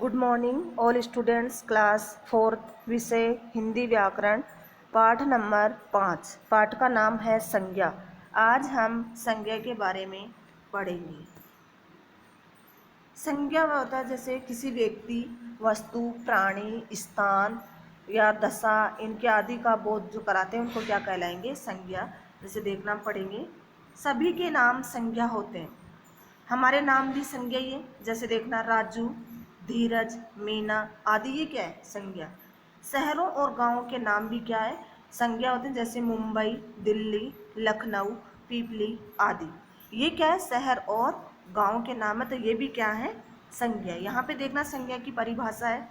Good morning all students. Class 4th विषय हिंदी व्याकरण पाठ नंबर 5। पाठ का नाम है संज्ञा। आज हम संज्ञा के बारे में पढ़ेंगे। संज्ञा वह होता है जैसे किसी व्यक्ति, वस्तु, प्राणी, स्थान या दशा इनके आदि का बोध जो कराते हैं उनको क्या कहलाएंगे? संज्ञा। जैसे देखना पढ़ेंगे, सभी के नाम संज्ञा होते हैं। हमारे नाम भी संज्ञा ही है। जैसे देखना, राजू, धीरज, मीना आदि ये क्या है? संज्ञा। शहरों और गांवों के नाम भी क्या है? संज्ञा होते हैं। जैसे मुंबई, दिल्ली, लखनऊ, पीपली आदि ये क्या है? शहर और गांव के नाम है, तो ये भी क्या है? संज्ञा। यहाँ पे देखना, संज्ञा की परिभाषा है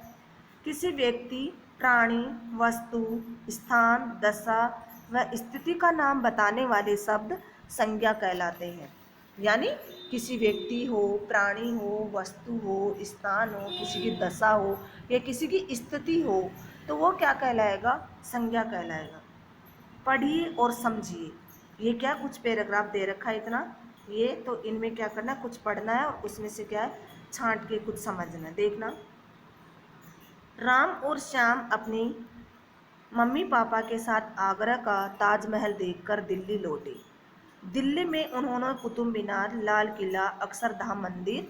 किसी व्यक्ति, प्राणी, वस्तु, स्थान, दशा व स्थिति का नाम बताने वाले शब्द संज्ञा कहलाते हैं। यानी किसी व्यक्ति हो, प्राणी हो, वस्तु हो, स्थान हो, किसी की दशा हो या किसी की स्थिति हो तो वो क्या कहलाएगा? संज्ञा कहलाएगा। पढ़िए और समझिए। ये क्या, कुछ पैराग्राफ दे रखा है इतना, ये तो इनमें क्या करना है, कुछ पढ़ना है और उसमें से क्या है, छांट के कुछ समझना है। देखना, राम और श्याम अपनी मम्मी पापा के साथ आगरा का ताजमहल देखकर दिल्ली लौटे। दिल्ली में उन्होंने कुतुब मीनार, लाल किला, अक्षरधाम मंदिर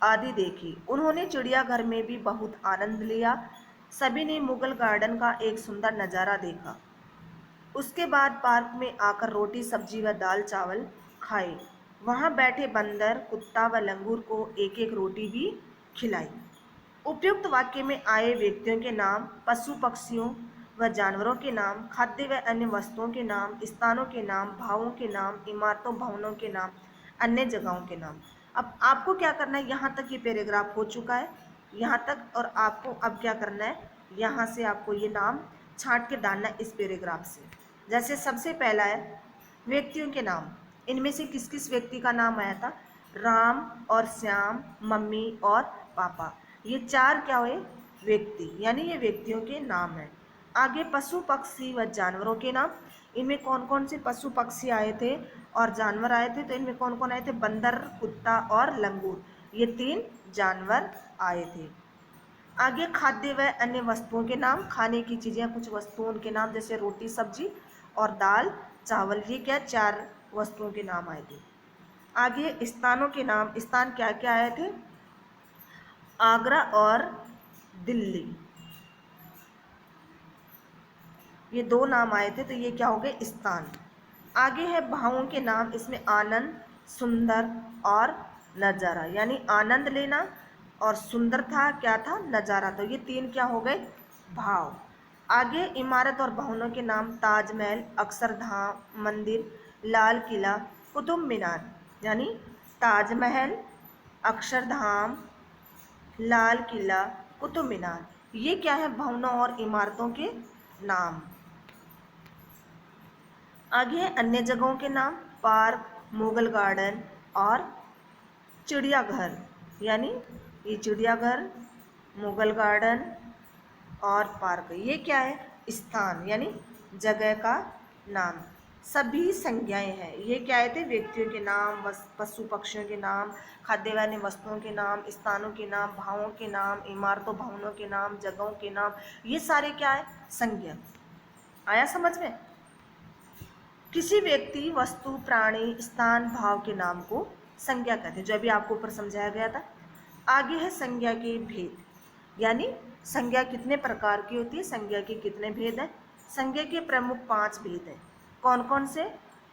आदि देखी। उन्होंने चिड़ियाघर में भी बहुत आनंद लिया। सभी ने मुगल गार्डन का एक सुंदर नज़ारा देखा। उसके बाद पार्क में आकर रोटी, सब्जी व दाल चावल खाए। वहाँ बैठे बंदर, कुत्ता व लंगूर को एक एक रोटी भी खिलाई। उपयुक्त वाक्य में आए व्यक्तियों के नाम, पशु पक्षियों व जानवरों के नाम, खाद्य व अन्य वस्तुओं के नाम, स्थानों के नाम, भावों के नाम, इमारतों भवनों के नाम, अन्य जगहों के नाम। अब आपको क्या करना है, यहाँ तक ये पैराग्राफ हो चुका है, यहाँ तक, और आपको अब क्या करना है, यहाँ से आपको ये नाम छांट के डालना है इस पैराग्राफ से। जैसे सबसे पहला है व्यक्तियों के नाम। इनमें से किस किस व्यक्ति का नाम आया था? राम और श्याम, मम्मी और पापा, ये चार क्या हुए? व्यक्ति, यानी ये व्यक्तियों के नाम हैं। आगे पशु पक्षी व जानवरों के नाम। इनमें कौन कौन से पशु पक्षी आए थे और जानवर आए थे? तो इनमें कौन कौन आए थे? बंदर, कुत्ता और लंगूर, ये 3 जानवर आए थे। आगे खाद्य व अन्य वस्तुओं के नाम, खाने की चीज़ें, कुछ वस्तुओं के नाम, जैसे रोटी, सब्जी और दाल चावल, ये क्या 4 वस्तुओं के नाम आए थे। आगे स्थानों के नाम, स्थान क्या क्या आए थे? आगरा और दिल्ली, ये 2 नाम आए थे, तो ये क्या हो गए? स्थान। आगे है भावों के नाम। इसमें आनंद, सुंदर और नज़ारा, यानी आनंद लेना और सुंदर था, क्या था? नज़ारा। तो ये 3 क्या हो गए? भाव। आगे इमारत और भवनों के नाम, ताजमहल, अक्षरधाम मंदिर, लाल किला, कुतुब मीनार, यानी ताजमहल, अक्षरधाम, लाल किला, कुतुब मीनार, ये क्या है? भवनों और इमारतों के नाम। आगे है अन्य जगहों के नाम, पार्क, मुगल गार्डन और चिड़ियाघर, यानी ये चिड़ियाघर, मुगल गार्डन और पार्क, ये क्या है? स्थान, यानी जगह का नाम। सभी संज्ञाएं हैं। ये क्या आए थे? व्यक्तियों के नाम, पशु पक्षियों के नाम, खाद्य व अन्य वस्तुओं के नाम, स्थानों के नाम, भावों के नाम, इमारतों भवनों के नाम, जगहों के नाम, ये सारे क्या है? संज्ञा। आया समझ में? किसी व्यक्ति, वस्तु, प्राणी, स्थान, भाव के नाम को संज्ञा कहते हैं, जो अभी आपको ऊपर समझाया गया था। आगे है संज्ञा के भेद, यानी संज्ञा कितने प्रकार की होती है, संज्ञा के कितने भेद हैं। संज्ञा के प्रमुख 5 भेद हैं। कौन कौन से?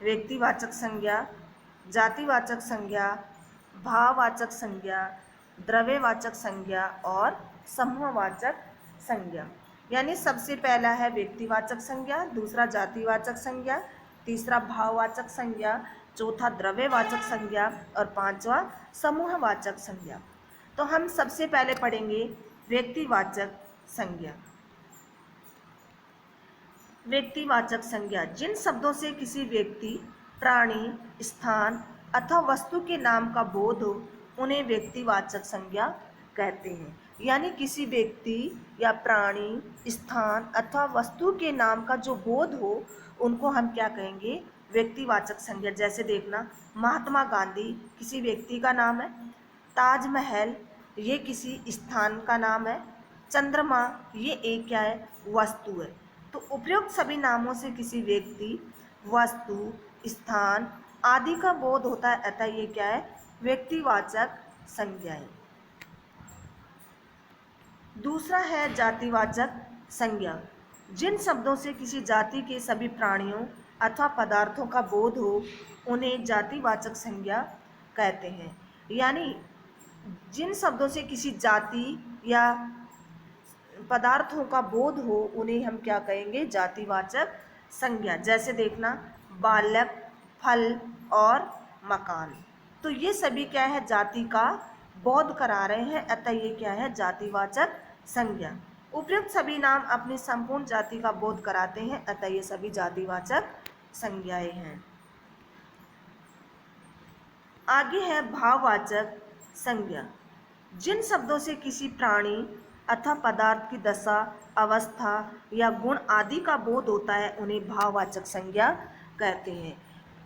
व्यक्तिवाचक संज्ञा, जातिवाचक संज्ञा, भाववाचक संज्ञा, द्रव्यवाचक संज्ञा और समूहवाचक संज्ञा। यानी सबसे पहला है व्यक्तिवाचक संज्ञा, दूसरा जातिवाचक संज्ञा, तीसरा भाववाचक संज्ञा, चौथा द्रव्यवाचक संज्ञा और 5वां समूहवाचक संज्ञा। तो हम सबसे पहले पढ़ेंगे व्यक्तिवाचक संज्ञा। व्यक्तिवाचक संज्ञा, जिन शब्दों से किसी व्यक्ति, प्राणी, स्थान अथवा वस्तु के नाम का बोध हो उन्हें व्यक्तिवाचक संज्ञा कहते हैं। यानी किसी व्यक्ति या प्राणी, स्थान अथवा वस्तु के नाम का जो बोध हो उनको हम क्या कहेंगे? व्यक्तिवाचक संज्ञा। जैसे देखना, महात्मा गांधी किसी व्यक्ति का नाम है, ताजमहल ये किसी स्थान का नाम है। चंद्रमा ये एक क्या है, वस्तु है। तो उपयुक्त सभी नामों से किसी व्यक्ति, वस्तु, स्थान आदि का बोध होता है, अतः ये क्या है, व्यक्तिवाचक संज्ञाएं। दूसरा है जातिवाचक संज्ञा। जिन शब्दों से किसी जाति के सभी प्राणियों अथवा पदार्थों का बोध हो उन्हें जातिवाचक संज्ञा कहते हैं। यानी जिन शब्दों से किसी जाति या पदार्थों का बोध हो उन्हें हम क्या कहेंगे, जातिवाचक संज्ञा। जैसे देखना, बालक, फल और मकान, तो ये सभी क्या है, जाति का बोध करा रहे हैं, अतः ये क्या है, जातिवाचक संज्ञा। उपयुक्त सभी नाम अपनी संपूर्ण जाति का बोध कराते हैं, अतः ये सभी जातिवाचक संज्ञाएं हैं। आगे है भाववाचक संज्ञा। जिन शब्दों से किसी प्राणी अथवा पदार्थ की दशा, अवस्था या गुण आदि का बोध होता है उन्हें भाववाचक संज्ञा कहते हैं।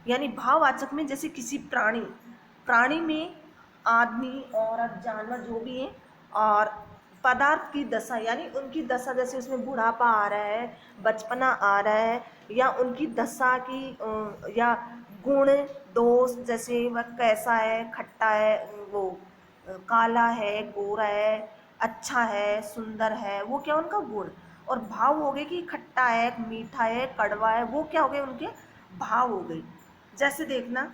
यानी भाववाचक में जैसे किसी प्राणी में आदमी, औरत, जानवर जो भी है, और पदार्थ की दशा यानी उनकी दशा, जैसे उसमें बुढ़ापा आ रहा है, बचपना आ रहा है, या उनकी दशा की या गुण दोष, जैसे वह कैसा है, खट्टा है, वो काला है, गोरा है, अच्छा है, सुंदर है, वो क्या उनका गुण। और भाव हो गए कि खट्टा है, मीठा है, कड़वा है, वो क्या हो गए, उनके भाव हो गए। जैसे देखना,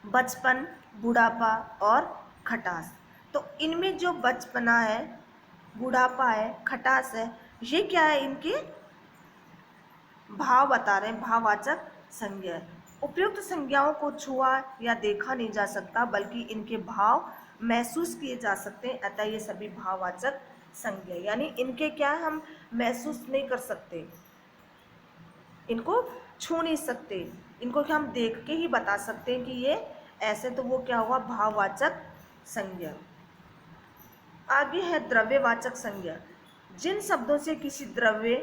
बचपन, बुढ़ापा और खटास, तो इनमें जो बचपना है, बुढ़ापा है, खटास है, ये क्या है, इनके भाव बता रहे हैं, भाववाचक संज्ञा है। उपयुक्त संज्ञाओं को छुआ या देखा नहीं जा सकता, बल्कि इनके भाव महसूस किए जा सकते हैं, अतः ये सभी भाववाचक संज्ञा। यानी इनके क्या है, हम महसूस नहीं कर सकते, इनको छू नहीं सकते, इनको क्या हम देख के ही बता सकते हैं कि ये ऐसे, तो वो क्या हुआ, भाववाचक संज्ञा। आगे है द्रव्यवाचक संज्ञा। जिन शब्दों से किसी द्रव्य,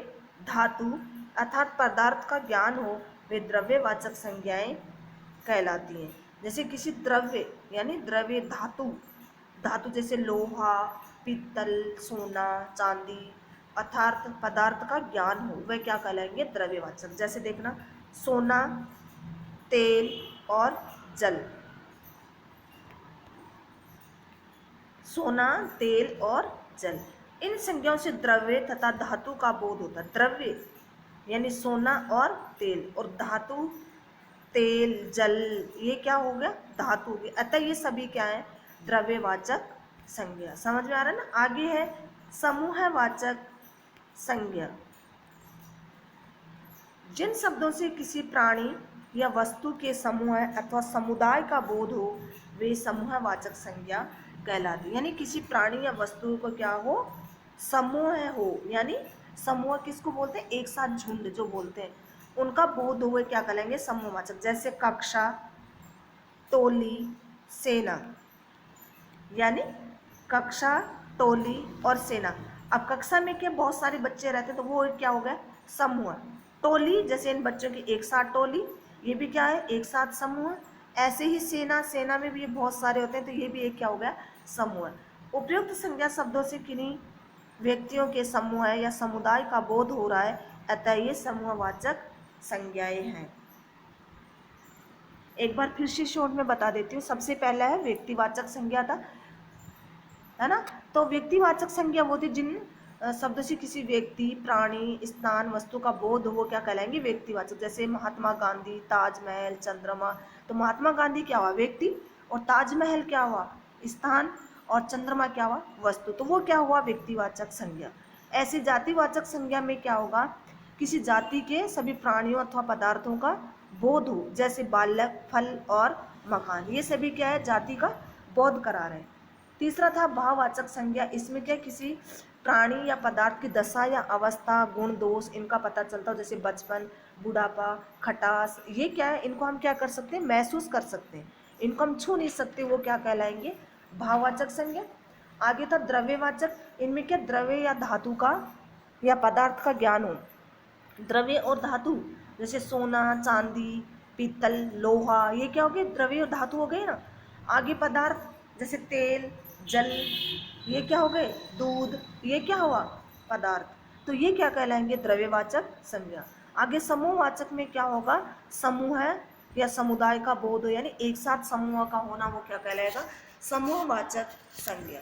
धातु अर्थात पदार्थ का ज्ञान हो वे द्रव्यवाचक संज्ञाएं कहलाती हैं। जैसे किसी द्रव्य यानी द्रव्य, धातु जैसे लोहा, पीतल, सोना, चांदी अर्थात पदार्थ का ज्ञान हो, वह क्या कहलाएंगे, द्रव्यवाचक। जैसे देखना, सोना, तेल और जल, सोना, तेल और जल, इन संज्ञाओं से द्रव्य तथा धातु का बोध होता है। द्रव्य यानी सोना और तेल, और धातु, तेल, जल, ये क्या हो गया, धातु हो गई, अतः ये सभी क्या है, द्रव्यवाचक संज्ञा। समझ में आ रहा है ना। आगे है समूहवाचक संज्ञा। जिन शब्दों से किसी प्राणी या वस्तु के समूह अथवा समुदाय का बोध हो वे समूहवाचक संज्ञा कहलाती। यानी किसी प्राणी या वस्तु को क्या हो, समूह हो, यानी समूह किसको बोलते हैं, एक साथ झुंड जो बोलते हैं, उनका बोध हुए क्या कहलाएंगे, समूहवाचक। जैसे कक्षा, टोली, सेना, यानी कक्षा, टोली और सेना। अब कक्षा में क्या बहुत सारे बच्चे रहते हैं, तो वो क्या हो गया, समूह। टोली जैसे इन बच्चों की एक साथ टोली, ये भी क्या है, एक साथ समूह। ऐसे ही सेना में भी ये बहुत सारे होते हैं, तो ये भी एक क्या हो गया, समूह। उपयुक्त संज्ञा शब्दों से किन्हीं व्यक्तियों के समूह या समुदाय का बोध हो रहा है, अतः ये समूहवाचक संज्ञाएं हैं। एक बार फिर से शॉर्ट में बता देती हूँ। सबसे पहला है व्यक्तिवाचक संज्ञा था, है ना। तो व्यक्तिवाचक संज्ञा वो थी जिन शब्दों से किसी व्यक्ति, प्राणी, स्थान, वस्तु का बोध हो, क्या कहलाएंगे, व्यक्तिवाचक। जैसे महात्मा गांधी, ताजमहल, चंद्रमा। तो महात्मा गांधी क्या हुआ, व्यक्ति, और ताजमहल क्या हुआ, स्थान, और चंद्रमा क्या हुआ, वस्तु, तो वो क्या हुआ, व्यक्तिवाचक संज्ञा। ऐसी जातिवाचक संज्ञा में क्या होगा, किसी जाति के सभी प्राणियों अथवा पदार्थों का बोध हो, जैसे बालक, फल और मकान, ये सभी क्या है, जाति का बोध करा रहे हैं। तीसरा था भाववाचक संज्ञा। इसमें क्या किसी प्राणी या पदार्थ की दशा या अवस्था, गुण दोष इनका पता चलता हो, जैसे बचपन, बुढ़ापा, खटास, ये क्या है, इनको हम क्या कर सकते हैं, महसूस कर सकते हैं, इनको हम छू नहीं सकते, वो क्या कहलाएंगे, भाववाचक संज्ञा। आगे था द्रव्यवाचक। इनमें क्या द्रव्य या धातु का या पदार्थ का ज्ञान हो, द्रव्य और धातु, जैसे सोना, चांदी, पीतल, लोहा, ये क्या हो गए, द्रव्य और धातु हो गए ना। आगे पदार्थ, जैसे तेल, जल, ये क्या हो गए, दूध, ये क्या हुआ, पदार्थ। तो ये क्या कहलाएंगे, द्रव्यवाचक संज्ञा। आगे समूहवाचक में क्या होगा, समूह है या समुदाय का बोध हो, यानी एक साथ समूह का होना, वो क्या कहलाएगा, समूहवाचक संज्ञा।